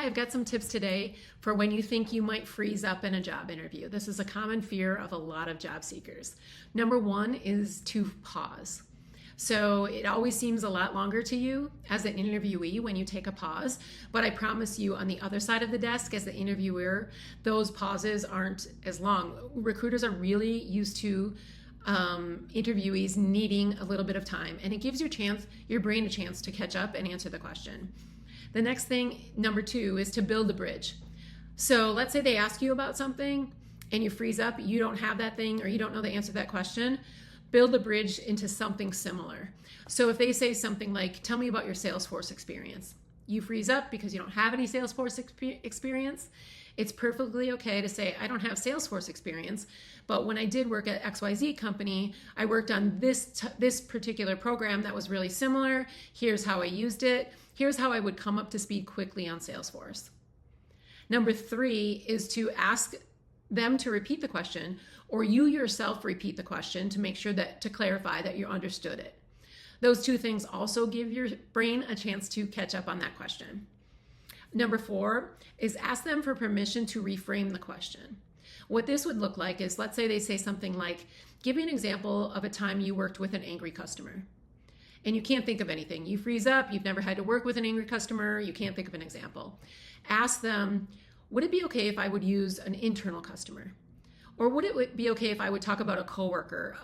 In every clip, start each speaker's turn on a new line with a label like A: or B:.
A: Hi, I've got some tips today for when you think you might freeze up in a job interview. This is a common fear of a lot of job seekers. Number one is to pause. So it always seems a lot longer to you as an interviewee when you take a pause, but I promise you on the other side of the desk as the interviewer, those pauses aren't as long. Recruiters are really used to interviewees needing a little bit of time, and it gives your brain a chance to catch up and answer the question. The next thing, number two, is to build a bridge. So let's say they ask you about something and you freeze up, you don't have that thing or you don't know the answer to that question. Build a bridge into something similar. So if they say something like, tell me about your Salesforce experience, you freeze up because you don't have any Salesforce experience. It's perfectly okay to say, I don't have Salesforce experience, but when I did work at XYZ company, I worked on this particular program that was really similar. Here's how I used it. Here's how I would come up to speed quickly on Salesforce. Number three is to ask them to repeat the question, or you yourself repeat the question to make sure to clarify that you understood it. Those two things also give your brain a chance to catch up on that question. Number four is ask them for permission to reframe the question. What this would look like is, let's say they say something like, give me an example of a time you worked with an angry customer. And you can't think of anything. You freeze up, you've never had to work with an angry customer, you can't think of an example. Ask them, would it be okay if I would use an internal customer? Or would it be okay if I would talk about a coworker?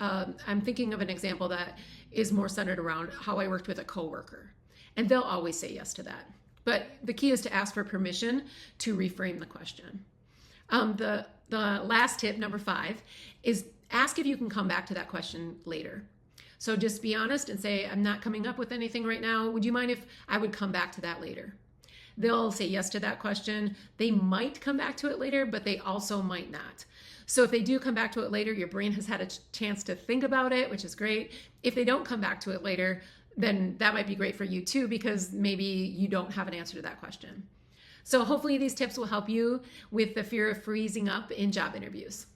A: I'm thinking of an example that is more centered around how I worked with a coworker. And they'll always say yes to that. But the key is to ask for permission to reframe the question. The last tip, number five, is ask if you can come back to that question later. So just be honest and say, I'm not coming up with anything right now. Would you mind if I would come back to that later? They'll say yes to that question. They might come back to it later, but they also might not. So if they do come back to it later, your brain has had a chance to think about it, which is great. If they don't come back to it later, then that might be great for you too, because maybe you don't have an answer to that question. So hopefully these tips will help you with the fear of freezing up in job interviews.